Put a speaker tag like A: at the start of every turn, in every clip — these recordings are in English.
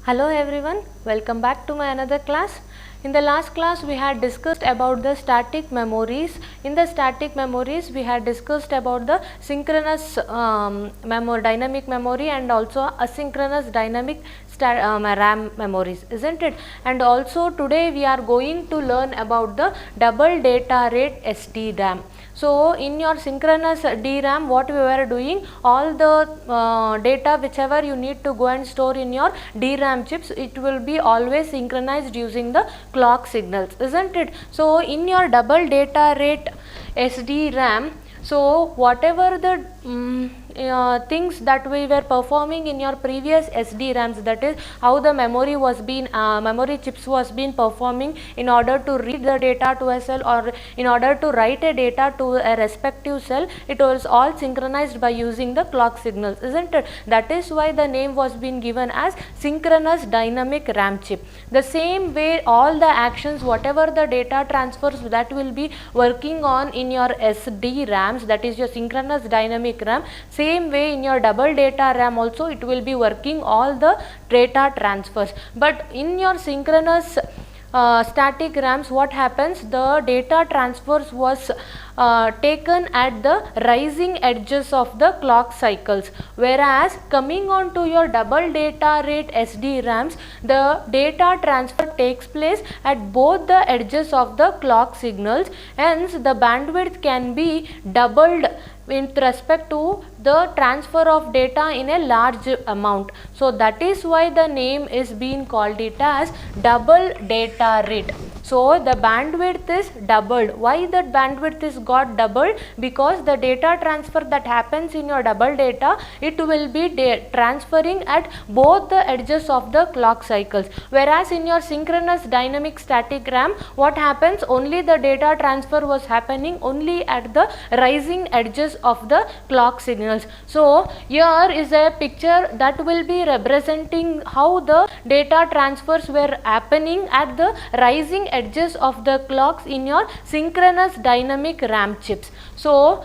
A: Hello everyone, welcome back to my another class. In the last class we had discussed about the static memories. In the static memories we had discussed about the synchronous dynamic memory and also asynchronous dynamic RAM memories, isn't it? And also today we are going to learn about the double data rate SDRAM. So in your synchronous DRAM, what we were doing, all the data whichever you need to go and store in your DRAM chips, it will be always synchronized using the clock signals, isn't it? So in your double data rate SDRAM, so whatever the things that we were performing in your previous SDRAMs, that is how the memory was being memory chips was been performing in order to read the data to a cell or in order to write a data to a respective cell, it was all synchronized by using the clock signals, isn't it? That is why the name was been given as synchronous dynamic RAM chip. The same way all the actions, whatever the data transfers that will be working on in your SDRAMs, that is your synchronous dynamic RAM, same way in your double data RAM also it will be working all the data transfers. But in your synchronous static RAMs, what happens, the data transfers was taken at the rising edges of the clock cycles, whereas coming on to your double data rate SDRAMs, the data transfer takes place at both the edges of the clock signals, hence the bandwidth can be doubled with respect to the transfer of data in a large amount. So that is why the name is being called it as double data rate. So the bandwidth is doubled. Why that bandwidth is got doubled? Because the data transfer that happens in your double data, it will be transferring at both the edges of the clock cycles, whereas in your synchronous dynamic static RAM, what happens, only the data transfer was happening only at the rising edges of the clock signals. So here is a picture that will be representing how the data transfers were happening at the rising edges of the clocks in your synchronous dynamic RAM chips. So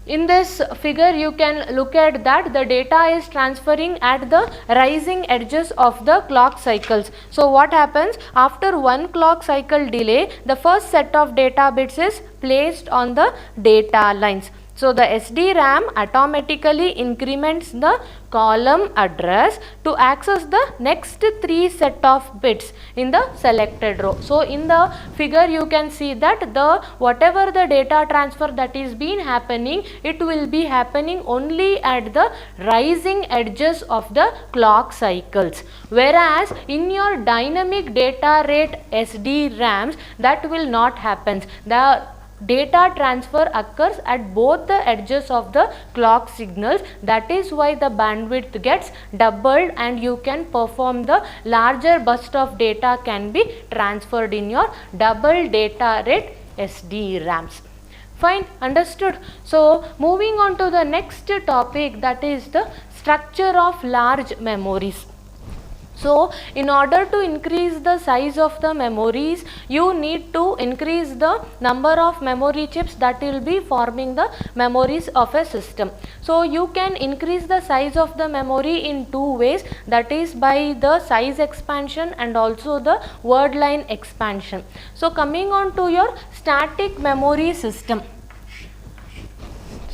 A: in this figure you can look at that the data is transferring at the rising edges of the clock cycles. So what happens, after one clock cycle delay, the first set of data bits is placed on the data lines. So the SDRAM automatically increments the column address to access the next three set of bits in the selected row. So in the figure you can see that the whatever the data transfer that is been happening, it will be happening only at the rising edges of the clock cycles, whereas in your dynamic data rate SDRAMs that will not happen. The data transfer occurs at both the edges of the clock signals. That is why the bandwidth gets doubled and you can perform the larger burst of data can be transferred in your double data rate SDRAMs. Fine, understood. So moving on to the next topic, that is the structure of large memories. So in order to increase the size of the memories, you need to increase the number of memory chips that will be forming the memories of a system. So you can increase the size of the memory in two ways, that is by the size expansion and also the word line expansion. So coming on to your static memory system.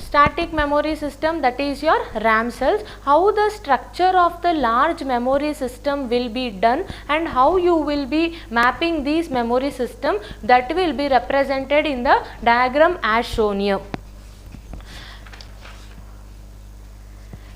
A: Static memory system, that is your RAM cells, how the structure of the large memory system will be done and how you will be mapping these memory system, that will be represented in the diagram as shown here.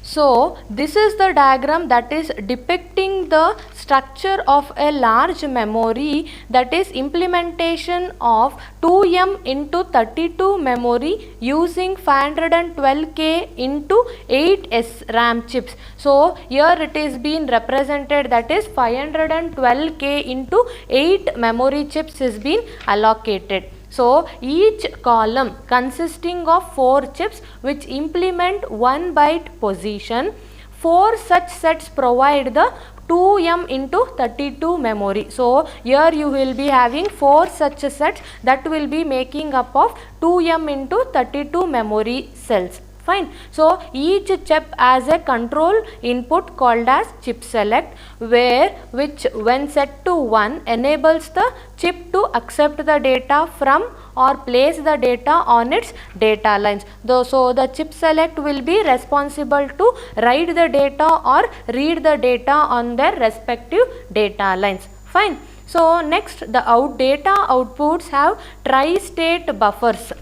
A: So this is the diagram that is depicting the structure of a large memory, that is implementation of 2M into 32 memory using 512K into 8 SRAM chips. So here it is being represented, that is 512K into 8 memory chips is being allocated. So each column consisting of 4 chips which implement 1 byte position. 4 such sets provide the 2M into 32 memory. So here you will be having 4 such sets that will be making up of 2M into 32 memory cells. Fine. So each chip has a control input called as chip select, which when set to 1 enables the chip to accept the data from or place the data on its data lines. So the chip select will be responsible to write the data or read the data on their respective data lines. Fine. So next, the data outputs have tri-state buffers.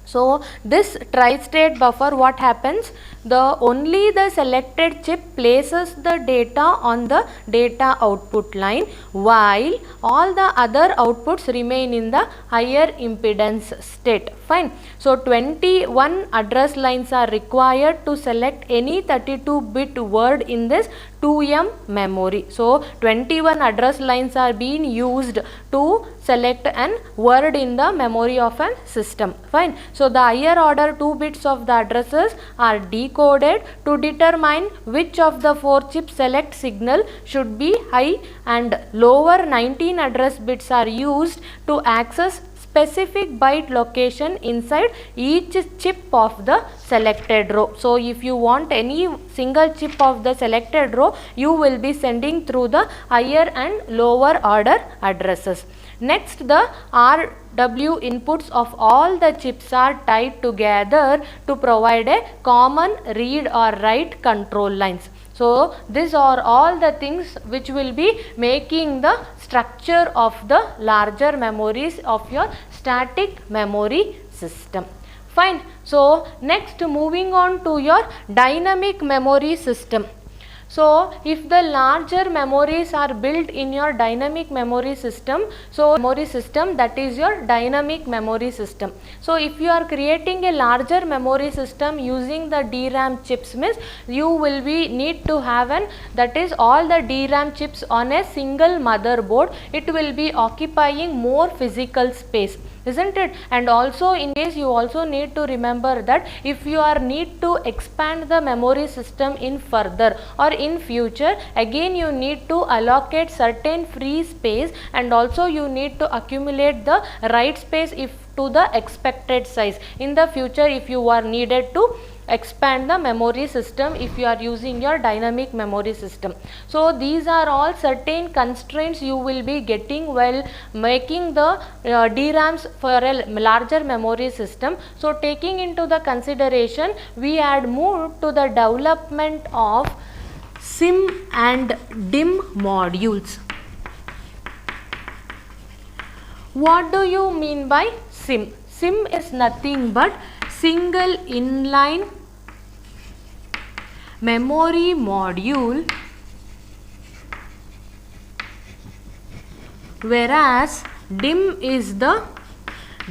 A: So this tri-state buffer, what happens? Only the selected chip places the data on the data output line, while all the other outputs remain in the higher impedance state. Fine. So 21 address lines are required to select any 32-bit word in this 2M memory. So 21 address lines are being used to select an word in the memory of a system. Fine. So the higher order 2 bits of the addresses are decoded to determine which of the 4 chip select signal should be high, and lower 19 address bits are used to access specific byte location inside each chip of the selected row. So if you want any single chip of the selected row, you will be sending through the higher and lower order addresses. Next, the RW inputs of all the chips are tied together to provide a common read or write control lines. So these are all the things which will be making the structure of the larger memories of your static memory system. Fine. So next, moving on to your dynamic memory system. So if the larger memories are built in your dynamic memory system, so memory system, that is your dynamic memory system. So if you are creating a larger memory system using the DRAM chips, means you will be need to have that is all the DRAM chips on a single motherboard. It will be occupying more physical space, isn't it? And also in case you also need to remember that if you are need to expand the memory system in further or in future, again you need to allocate certain free space, and also you need to accumulate the write space if to the expected size. In the future, if you are needed to expand the memory system if you are using your dynamic memory system. So these are all certain constraints you will be getting while making the DRAMs for a larger memory system. So taking into the consideration, we had moved to the development of SIM and DIMM modules. What do you mean by SIM? SIM is nothing but single inline memory module, whereas DIMM is the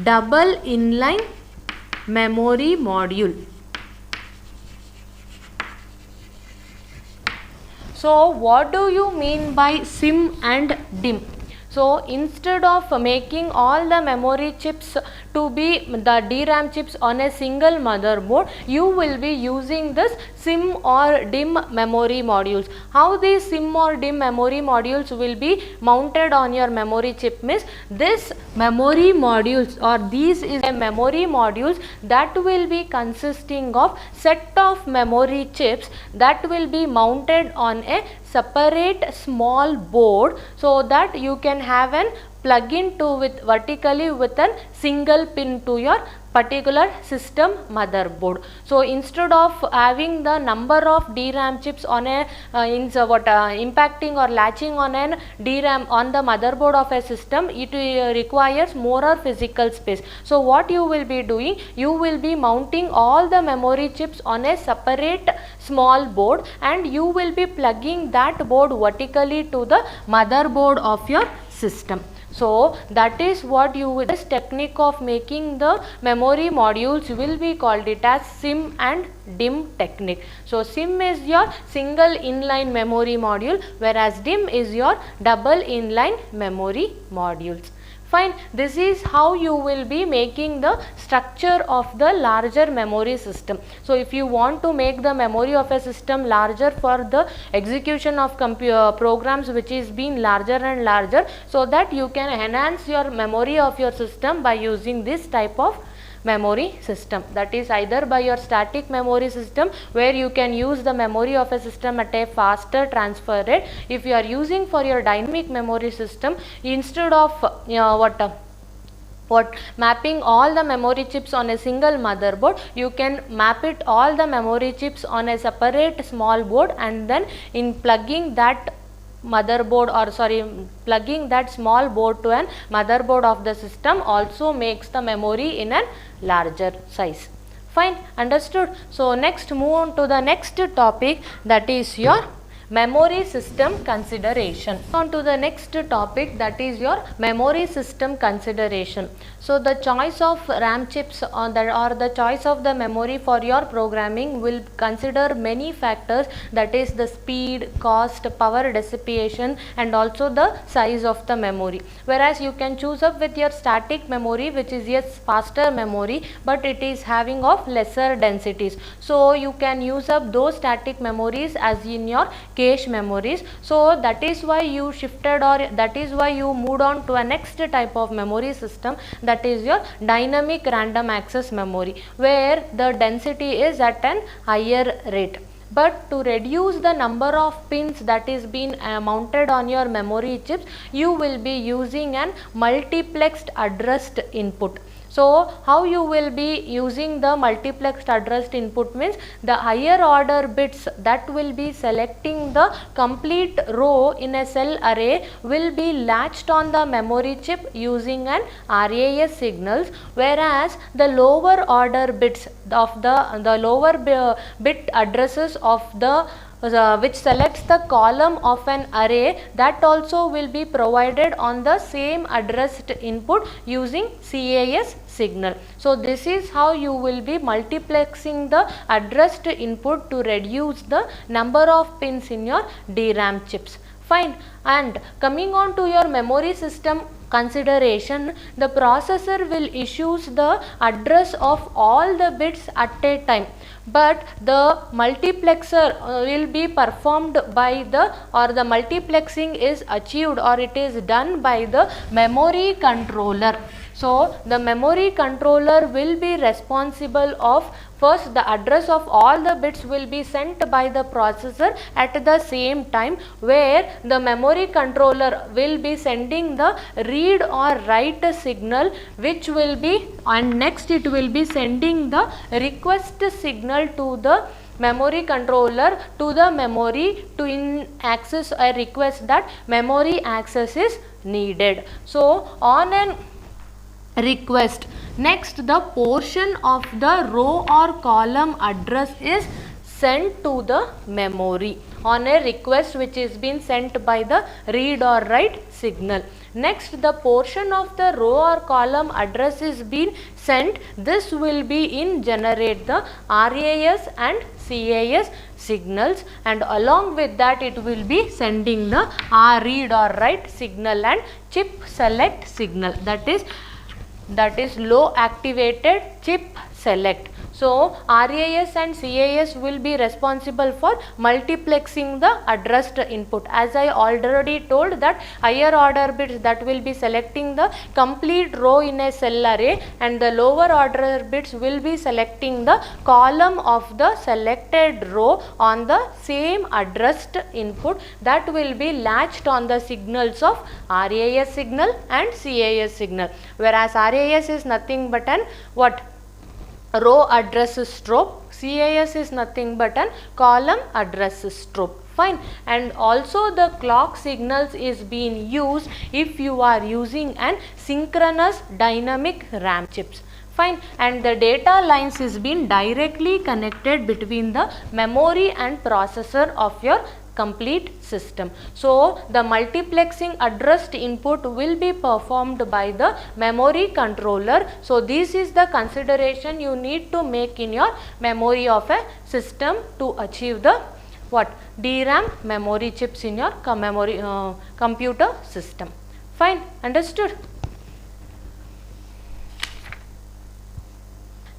A: double inline memory module. So what do you mean by SIM and DIMM? So instead of making all the memory chips to be the DRAM chips on a single motherboard, you will be using this SIM or DIMM memory modules. How these SIM or DIMM memory modules will be mounted on your memory chip means, this memory modules or these is a memory modules that will be consisting of set of memory chips that will be mounted on a separate small board, so that you can have an plug-in to with vertically with a single pin to your particular system motherboard. So instead of having the number of DRAM chips on a impacting or latching on an DRAM on the motherboard of a system, it requires more physical space. So what you will be doing, you will be mounting all the memory chips on a separate small board, and you will be plugging that board vertically to the motherboard of your system. So that is what you with this technique of making the memory modules will be called it as SIM and DIMM technique. So SIM is your single inline memory module, whereas DIMM is your double inline memory modules. Fine. This is how you will be making the structure of the larger memory system. So if you want to make the memory of a system larger for the execution of programs which is being larger and larger, so that you can enhance your memory of your system by using this type of memory system. That is either by your static memory system, where you can use the memory of a system at a faster transfer rate. If you are using for your dynamic memory system, instead of mapping all the memory chips on a single motherboard, you can map it all the memory chips on a separate small board, and then in plugging that plugging that small board to an motherboard of the system also makes the memory in a larger size. Fine, understood. So next move on to the next topic, that is your memory system consideration. On to the next topic, that is your memory system consideration. So the choice of RAM chips or the choice of the memory for your programming will consider many factors, that is the speed, cost, power dissipation, and also the size of the memory. Whereas you can choose up with your static memory, which is yes faster memory, but it is having of lesser densities. So you can use up those static memories as in your cache memories. So that is why you shifted, or that is why you moved on to a next type of memory system, that is your dynamic random access memory, where the density is at an higher rate. But to reduce the number of pins that is being mounted on your memory chips, you will be using an multiplexed addressed input. So how you will be using the multiplexed addressed input means, the higher order bits that will be selecting the complete row in a cell array will be latched on the memory chip using an RAS signals, whereas the lower order bits of the lower bit addresses of the which selects the column of an array, that also will be provided on the same addressed input using CAS signal. So this is how you will be multiplexing the addressed input to reduce the number of pins in your DRAM chips. Fine. And coming on to your memory system consideration, the processor will issues the address of all the bits at a time, but the multiplexer will be performed by the, or the multiplexing is achieved, or it is done by the memory controller. So the memory controller will be responsible of, first the address of all the bits will be sent by the processor at the same time, where the memory controller will be sending the read or write signal, which will be, and next it will be sending the request signal to the memory controller to the memory to access a request that memory access is needed. So on an request, next the portion of the row or column address is sent to the memory on a request which is being sent by the read or write signal. Next, the portion of the row or column address is being sent. This will be in generate the RAS and CAS signals, and along with that it will be sending the read or write signal and chip select signal, that is low activated chip select. So RAS and CAS will be responsible for multiplexing the addressed input. As I already told that higher order bits that will be selecting the complete row in a cell array, and the lower order bits will be selecting the column of the selected row on the same addressed input, that will be latched on the signals of RAS signal and CAS signal. Whereas RAS is nothing but an row address strobe, CAS is nothing but an column address strobe. Fine. And also the clock signals is being used if you are using an synchronous dynamic RAM chips. Fine. And the data lines is being directly connected between the memory and processor of your complete system. So the multiplexing addressed input will be performed by the memory controller. So this is the consideration you need to make in your memory of a system to achieve the DRAM memory chips in your computer system. Fine, understood?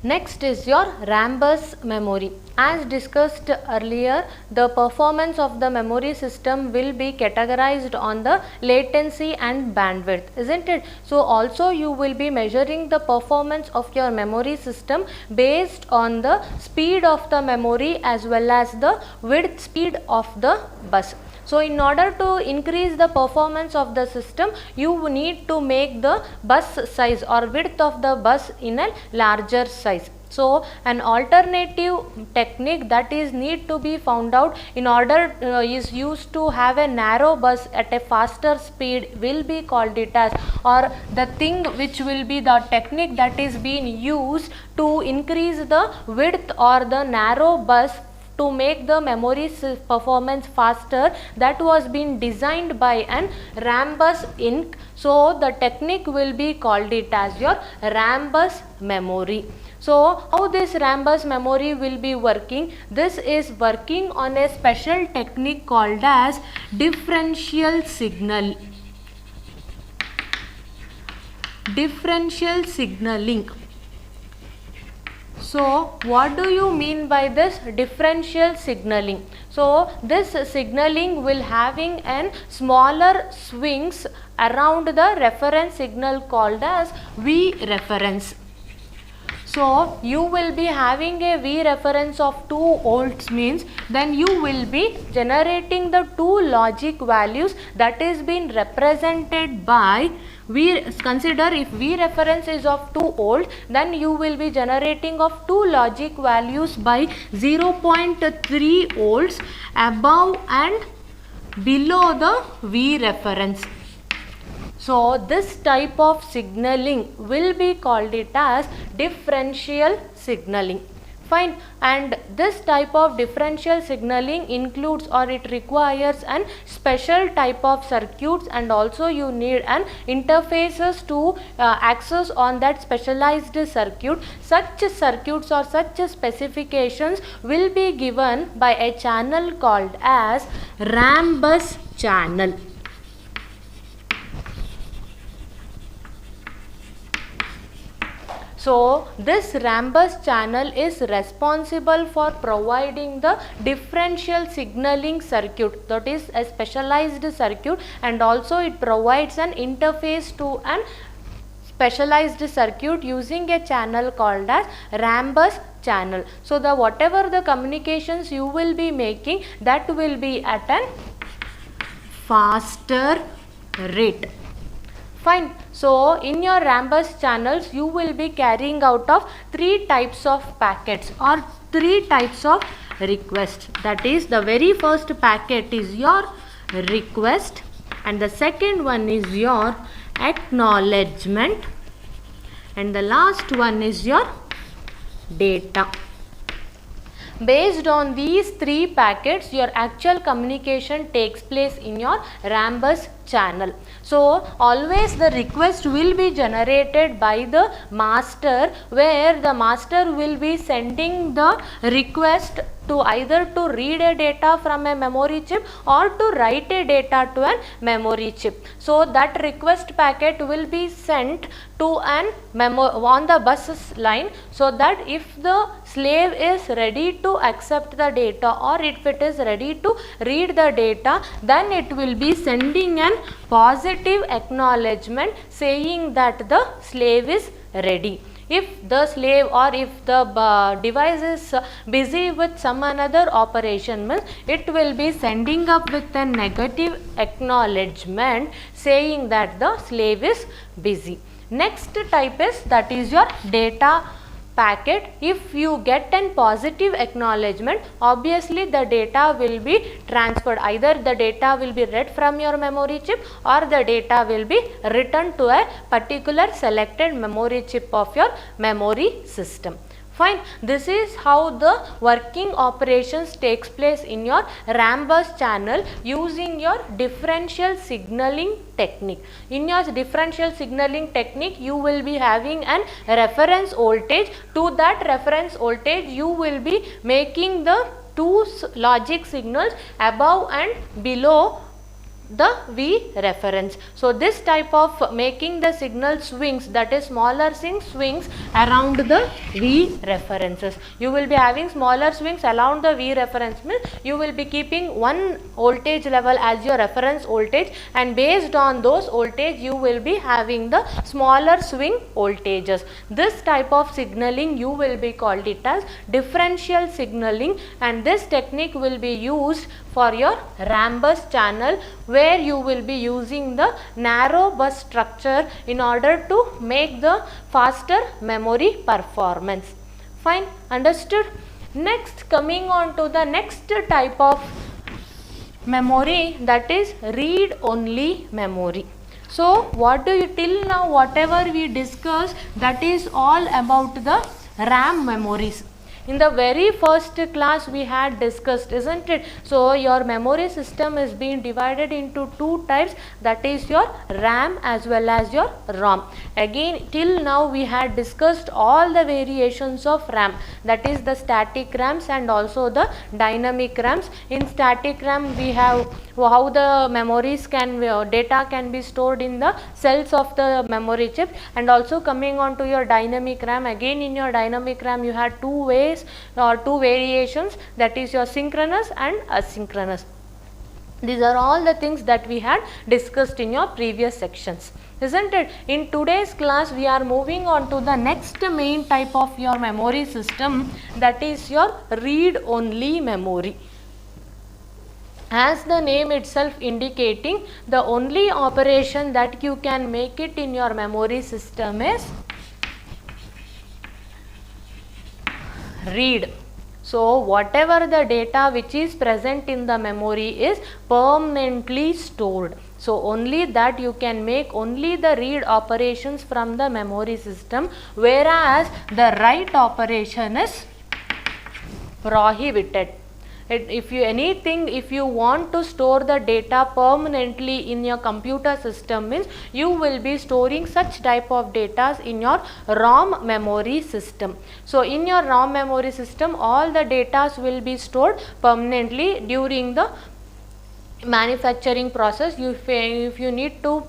A: Next is your Rambus memory. As discussed earlier, the performance of the memory system will be categorized on the latency and bandwidth, isn't it? So also you will be measuring the performance of your memory system based on the speed of the memory as well as the width speed of the bus. So in order to increase the performance of the system, you need to make the bus size or width of the bus in a larger size. So an alternative technique that is need to be found out in order is used to have a narrow bus at a faster speed will be called it as, or the thing which will be the technique that is being used to increase the width or the narrow bus to make the memory performance faster, that was being designed by an Rambus Inc. So the technique will be called it as your Rambus memory. So how this Rambus memory will be working? This is working on a special technique called as differential signaling. So what do you mean by this differential signaling? So this signaling will having an smaller swings around the reference signal called as V reference. So you will be having a V reference of 2 volts means then you will be generating the 2 logic values that is being represented by consider if V reference is of 2 volts, then you will be generating of 2 logic values by 0.3 volts above and below the V reference. So this type of signaling will be called it as differential signaling. Fine. And this type of differential signaling includes or it requires an special type of circuits, and also you need an interfaces to access on that specialized circuit. Such circuits or such specifications will be given by a channel called as Rambus channel. So this Rambus channel is responsible for providing the differential signaling circuit, that is a specialized circuit, and also it provides an interface to an specialized circuit using a channel called as Rambus channel. So the whatever the communications you will be making, that will be at an faster rate. Fine. So in your Rambus channels you will be carrying out of 3 types of packets or 3 types of requests. That is, the very first packet is your request, and the second one is your acknowledgement, and the last one is your data. Based on these 3 packets, your actual communication takes place in your Rambus channel. So always the request will be generated by the master, where the master will be sending the request to either to read a data from a memory chip or to write a data to a memory chip. So that request packet will be sent to an on the bus line, so that if the slave is ready to accept the data or if it is ready to read the data, then it will be sending an positive acknowledgement saying that the slave is ready. If the slave or if the device is busy with some another operation, means it will be sending up with a negative acknowledgement saying that the slave is busy. Next type is, that is your data packet. If you get an positive acknowledgement, obviously the data will be transferred. Either the data will be read from your memory chip or the data will be written to a particular selected memory chip of your memory system. Fine. This is how the working operations takes place in your Rambus channel using your differential signaling technique. In your differential signaling technique, you will be having an reference voltage. To that reference voltage, you will be making the 2 logic signals above and below the V reference. So this type of making the signal swings, that is smaller swings around the V references. You will be having smaller swings around the V reference, means you will be keeping one voltage level as your reference voltage, and based on those voltage you will be having the smaller swing voltages. This type of signaling you will be called it as differential signaling, and this technique will be used for your RAM bus channel, where you will be using the narrow bus structure in order to make the faster memory performance. Fine, understood? Next, coming on to the next type of memory, that is read only memory. So what do you, till now whatever we discussed, that is all about the RAM memories. In the very first class we had discussed, isn't it? So your memory system is being divided into two types, that is your RAM as well as your ROM. Again, till now we had discussed all the variations of RAM, that is the static RAMs and also the dynamic RAMs. In static RAM we have how the memories can, data can be stored in the cells of the memory chip, and also coming on to your dynamic RAM. Again, in your dynamic RAM you had two ways or two variations, that is your synchronous and asynchronous. These are all the things that we had discussed in your previous sections, isn't it? In today's class we are moving on to the next main type of your memory system, that is your read only memory. As the name itself indicating, the only operation that you can make it in your memory system is read. So whatever the data which is present in the memory is permanently stored. So only that you can make only the read operations from the memory system, whereas the write operation is prohibited. If you want to store the data permanently in your computer system, means you will be storing such type of data in your ROM memory system. So in your ROM memory system all the data will be stored permanently during the manufacturing process. If you need to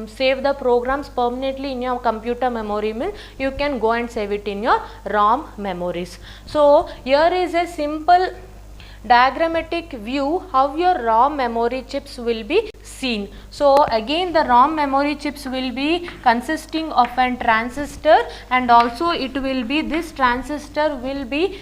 A: save the programs permanently in your computer memory, means you can go and save it in your ROM memories. So here is a simple diagrammatic view how your ROM memory chips will be seen. So again the ROM memory chips will be consisting of an transistor, and also it will be, this transistor will be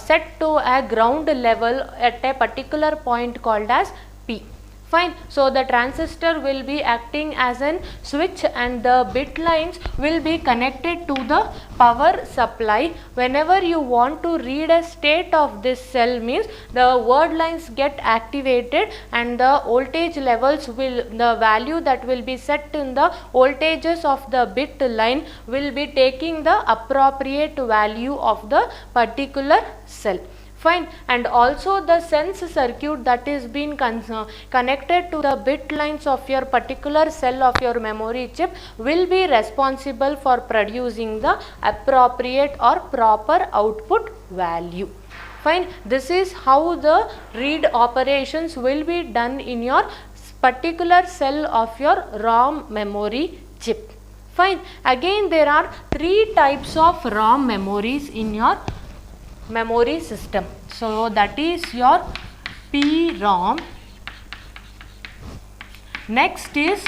A: set to a ground level at a particular point called as P. Fine. So the transistor will be acting as an switch, and the bit lines will be connected to the power supply. Whenever you want to read a state of this cell, means the word lines get activated, and the voltage levels will, the value that will be set in the voltages of the bit line will be taking the appropriate value of the particular cell. Fine. And also the sense circuit that is being connected to the bit lines of your particular cell of your memory chip will be responsible for producing the appropriate or proper output value. Fine. This is how the read operations will be done in your particular cell of your ROM memory chip. Fine. Again, there are three types of ROM memories in your memory system. So that is your PROM, next is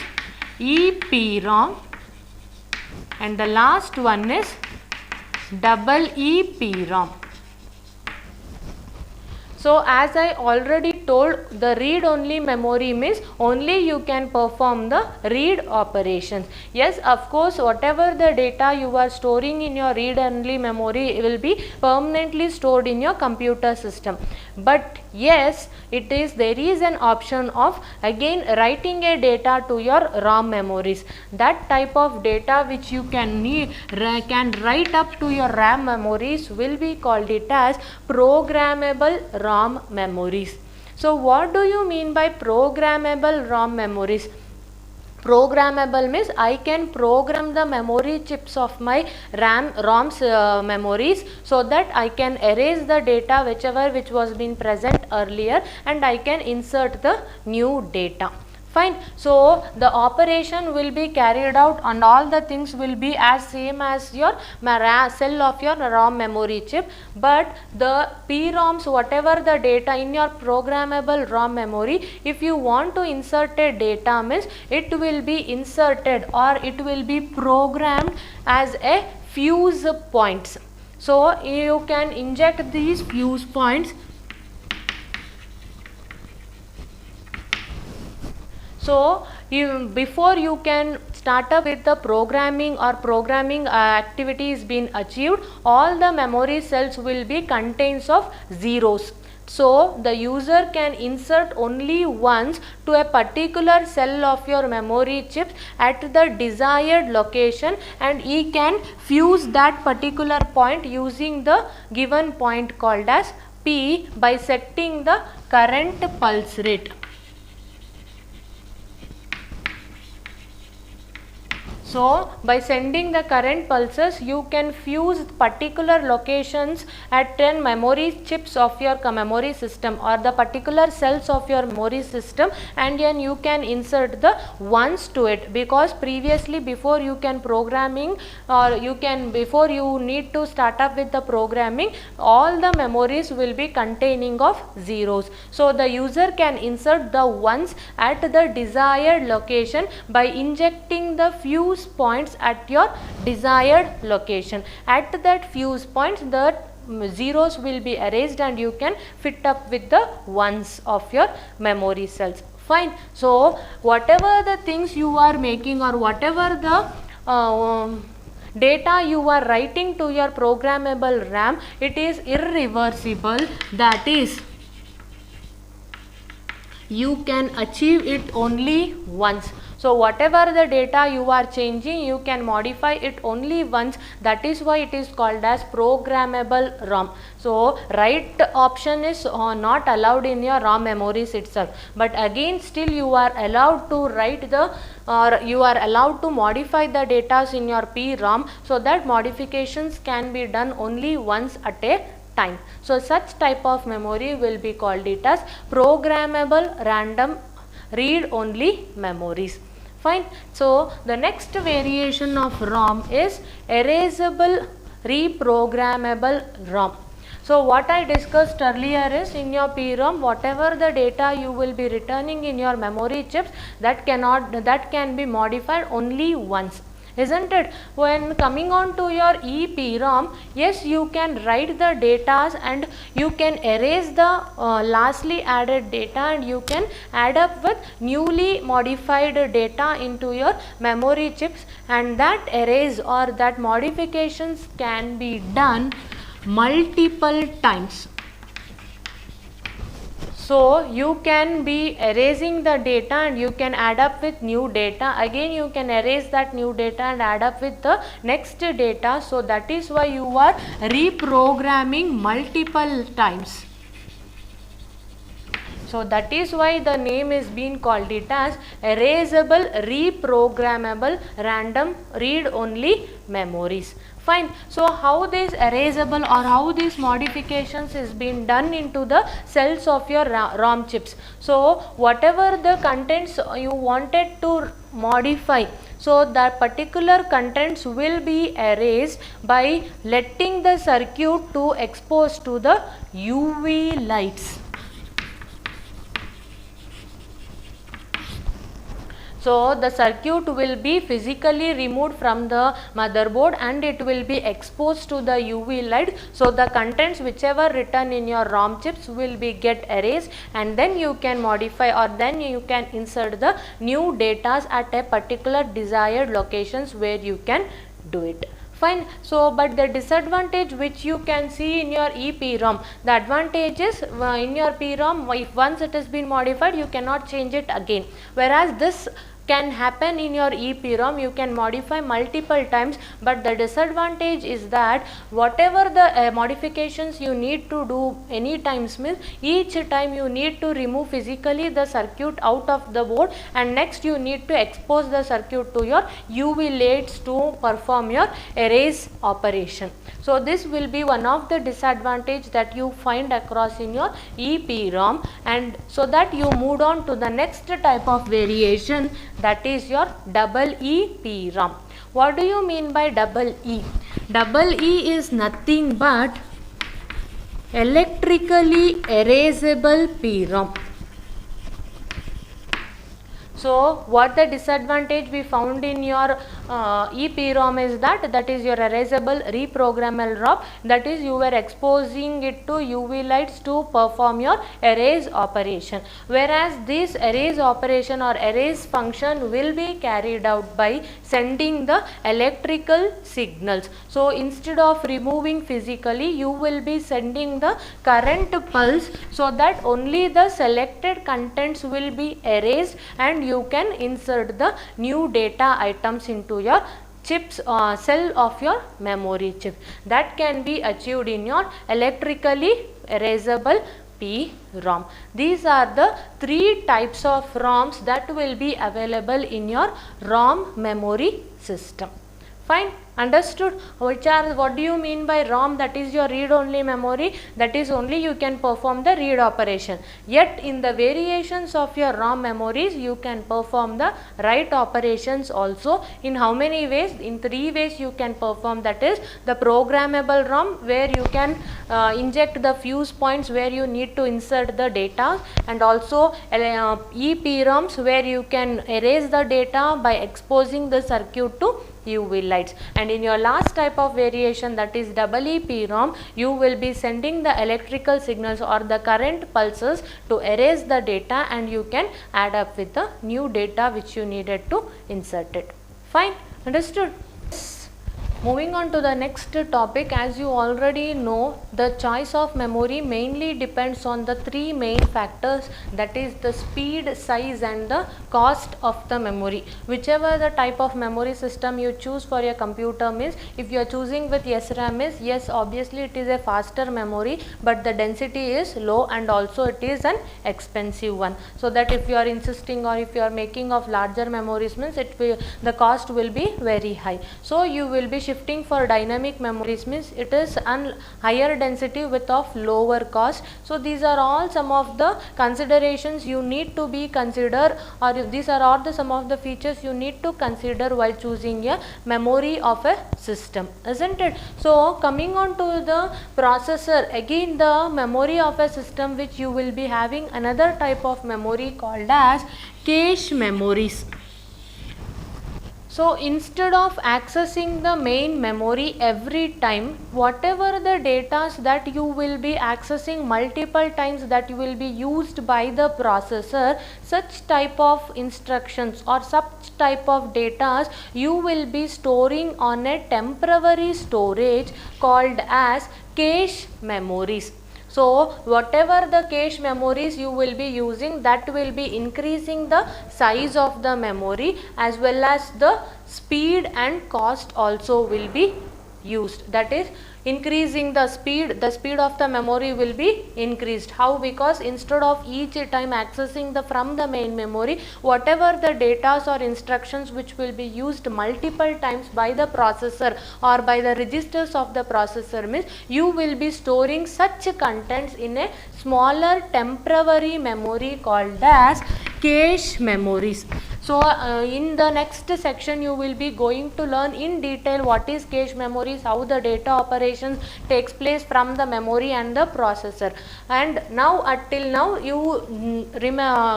A: EPROM, and the last one is EEPROM. So as I already told, the read only memory means only you can perform the read operations. Yes, of course, whatever the data you are storing in your read only memory will be permanently stored in your computer system. But yes, there is an option of again writing a data to your ROM memories. That type of data which you can write up to your RAM memories will be called it as programmable ROM memories. So what do you mean by programmable ROM memories? Programmable means I can program the memory chips of my ROM's memories, so that I can erase the data which was been present earlier, and I can insert the new data. Fine. So the operation will be carried out and all the things will be as same as your cell of your ROM memory chip, but the PROMs, whatever the data in your programmable ROM memory, if you want to insert a data, means it will be inserted or it will be programmed as a fuse points. So you can inject these fuse points. So before you can start up with the programming or programming activity is being achieved, all the memory cells will be contains of zeros. So the user can insert only once to a particular cell of your memory chips at the desired location, and he can fuse that particular point using the given point called as P by setting the current pulse rate. So by sending the current pulses, you can fuse particular locations at 10 memory chips of your memory system or the particular cells of your memory system, and then you can insert the ones to it, because previously before you can programming or before you need to start up with the programming, all the memories will be containing of zeros. So the user can insert the ones at the desired location by injecting the fuse points at your desired location. At that fuse points, the zeros will be erased and you can fit up with the ones of your memory cells. Fine. So whatever the things you are making or whatever the data you are writing to your programmable RAM, it is irreversible. That is, you can achieve it only once. So whatever the data you are changing, you can modify it only once. That is why it is called as programmable ROM. So write option is not allowed in your ROM memories itself, but again still you are allowed to write the or you are allowed to modify the data in your PROM, so that modifications can be done only once at a time. So such type of memory will be called it as programmable random read only memories. Fine. So the next variation of ROM is erasable reprogrammable ROM. So what I discussed earlier is, in your PROM, whatever the data you will be returning in your memory chips, that can be modified only once. Isn't it? When coming on to your EPROM, yes, you can write the data and you can erase the lastly added data, and you can add up with newly modified data into your memory chips, and that erase or that modifications can be done multiple times. So you can be erasing the data and you can add up with new data. Again you can erase that new data and add up with the next data. So that is why you are reprogramming multiple times. So that is why the name is being called it as erasable reprogrammable random read only memories. Fine. So how this erasable or how these modifications is being done into the cells of your ROM chips. So whatever the contents you wanted to modify, so that particular contents will be erased by letting the circuit to expose to the UV lights. So the circuit will be physically removed from the motherboard and it will be exposed to the UV light. So the contents whichever written in your ROM chips will be get erased, and then you can modify or then you can insert the new data at a particular desired locations where you can do it. Fine. So but the disadvantage which you can see in your EPROM, the advantage is in your PROM, if once it has been modified, you cannot change it again, whereas this can happen in your EPROM. You can modify multiple times, but the disadvantage is that whatever the modifications you need to do any times means each time you need to remove physically the circuit out of the board, and next you need to expose the circuit to your UV lights to perform your erase operation. So this will be one of the disadvantage that you find across in your EPROM, and so that you moved on to the next type of variation, that is your double EPROM. What do you mean by double E? Double E is nothing but electrically erasable PROM. So what the disadvantage we found in your EPROM is that is your erasable reprogrammable ROM, that is you were exposing it to UV lights to perform your erase operation, whereas this erase operation or erase function will be carried out by sending the electrical signals. So instead of removing physically, you will be sending the current pulse, so that only the selected contents will be erased and you can insert the new data items into your chips cell of your memory chip. That can be achieved in your electrically erasable PROM. These are the three types of ROMs that will be available in your ROM memory system. Fine, understood? What do you mean by ROM? That is your read only memory, that is only you can perform the read operation. Yet in the variations of your ROM memories, you can perform the write operations also. In how many ways? In three ways you can perform, that is the programmable ROM, where you can inject the fuse points where you need to insert the data, and also EPROMs, where you can erase the data by exposing the circuit to UV lights. And in your last type of variation, that is double EPROM, you will be sending the electrical signals or the current pulses to erase the data, and you can add up with the new data which you needed to insert it. Fine, understood? Moving on to the next topic, as you already know, the choice of memory mainly depends on the three main factors, that is the speed, size and the cost of the memory. Whichever the type of memory system you choose for your computer means, if you are choosing with SRAM is, yes, obviously it is a faster memory, but the density is low and also it is an expensive one. So that if you are insisting or if you are making of larger memories means the cost will be very high. So you will be shifting for dynamic memories means it is an higher density with of lower cost. So these are all some of the considerations you need to be considered, or these are all some of the features you need to consider while choosing a memory of a system, isn't it? So coming on to the processor, again the memory of a system which you will be having another type of memory called as cache memories. So instead of accessing the main memory every time, whatever the data that you will be accessing multiple times that will be used by the processor, such type of instructions or such type of data you will be storing on a temporary storage called as cache memories. So whatever the cache memories you will be using, that will be increasing the size of the memory as well as the speed and cost also will be used. That is increasing the speed of the memory will be increased. How? Because instead of each time accessing from the main memory, whatever the data or instructions which will be used multiple times by the processor or by the registers of the processor means you will be storing such contents in a smaller temporary memory called as cache memories. So in the next section you will be going to learn in detail what is cache memories, how the data operations takes place from the memory and the processor. And now until now you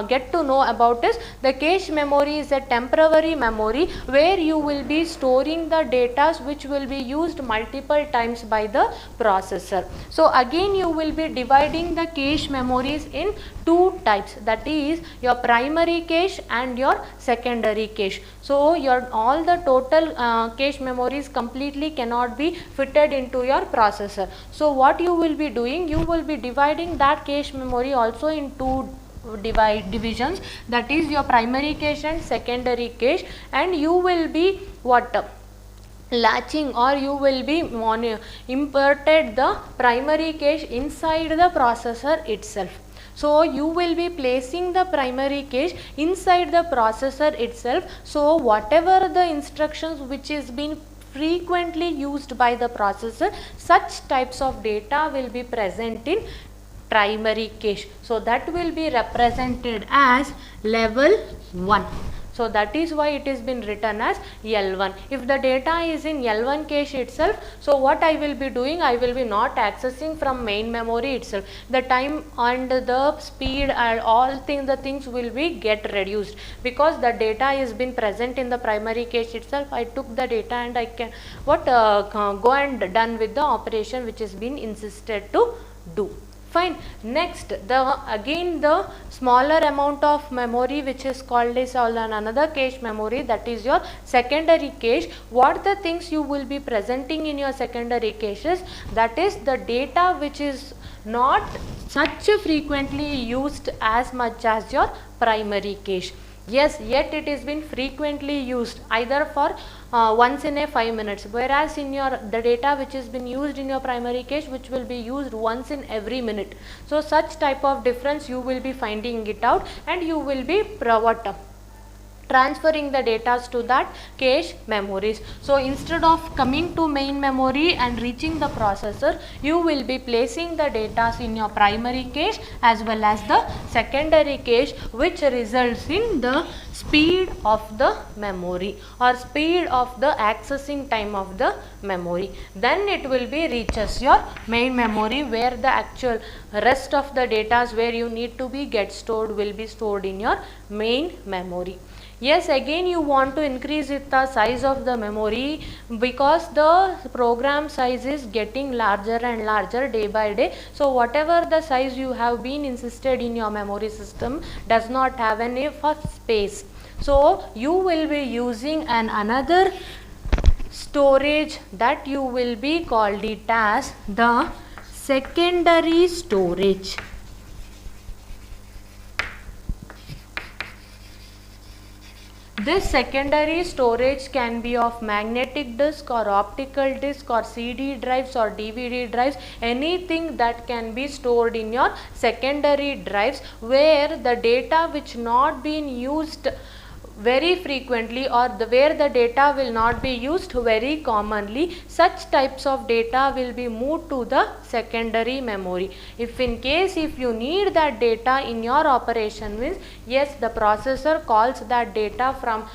A: get to know about is the cache memory is a temporary memory where you will be storing the data which will be used multiple times by the processor. So again you will be dividing the cache memories in two types, that is your primary cache and your secondary cache. So your all the total cache memories completely cannot be fitted into your processor. So what you will be doing, you will be dividing that cache memory also in two divisions, that is your primary cache and secondary cache, and you will be latching, or you will be imported the primary cache inside the processor itself. So you will be placing the primary cache inside the processor itself. So whatever the instructions which is being frequently used by the processor, such types of data will be present in primary cache. So that will be represented as level 1. So that is why it has been written as L1. If the data is in L1 cache itself, so what I will be doing, I will be not accessing from main memory itself. The time and the speed and all the things will be get reduced, because the data is been present in the primary cache itself. I took the data and I can go and done with the operation which is been insisted to do. Fine. Next, again the smaller amount of memory which is called as another cache memory, that is your secondary cache. What the things you will be presenting in your secondary caches, that is the data which is not such frequently used as much as your primary cache. Yes, yet it is been frequently used either for once in a 5 minutes, whereas in your the data which has been used in your primary cache, which will be used once in every minute. So such type of difference you will be finding it out, and you will be transferring the data to that cache memories. So instead of coming to main memory and reaching the processor, you will be placing the data in your primary cache as well as the secondary cache, which results in the speed of the memory or speed of the accessing time of the memory. Then it will be reaches your main memory, where the actual rest of the data where you need to be get stored will be stored in your main memory. Yes, again you want to increase the size of the memory, because the program size is getting larger and larger day by day. So whatever the size you have been insisted in your memory system does not have any space. So you will be using another storage that you will be called it as the secondary storage. This secondary storage can be of magnetic disk or optical disk or CD drives or DVD drives, anything that can be stored in your secondary drives, where the data which not been used very frequently, or where the data will not be used very commonly, such types of data will be moved to the secondary memory. If in case if you need that data in your operation, means yes, the processor calls that data from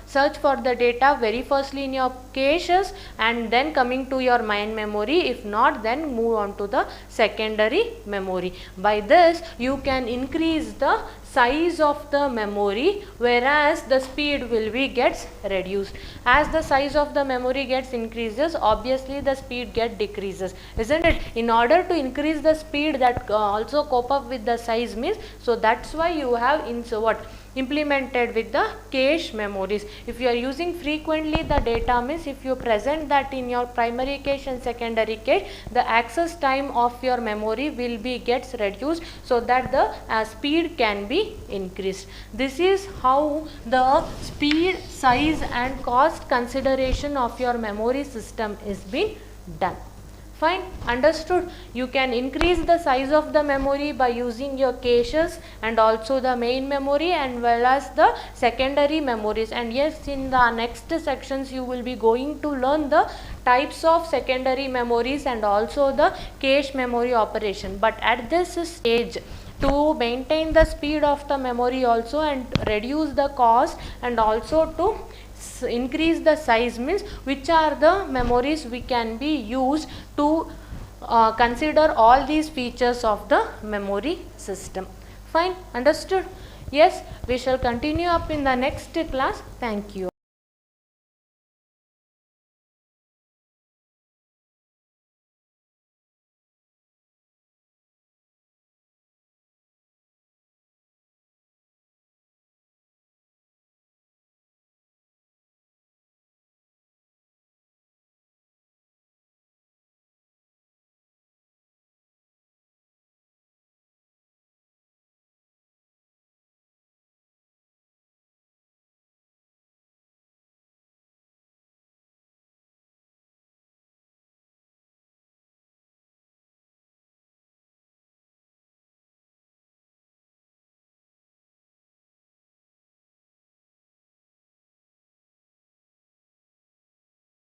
A: search for the data very firstly in your caches and then coming to your main memory. If not, then move on to the secondary memory. By this you can increase the size of the memory, whereas the speed will be gets reduced. As the size of the memory gets increases, obviously the speed get decreases, isn't it? In order to increase the speed, that also cope up with the size means, so that's why you have implemented with the cache memories. If you are using frequently the data, means if you present that in your primary cache and secondary cache, the access time of your memory will be gets reduced, so that the speed can be increased. This is how the speed, size and cost consideration of your memory system is being done. Fine, understood. You can increase the size of the memory by using your caches and also the main memory and well as the secondary memories. And yes, in the next sections you will be going to learn the types of secondary memories and also the cache memory operation. But at this stage, to maintain the speed of the memory also and reduce the cost and also to increase the size, means which are the memories we can be used to consider all these features of the memory system. Fine, understood? Yes, we shall continue up in the next class. Thank you.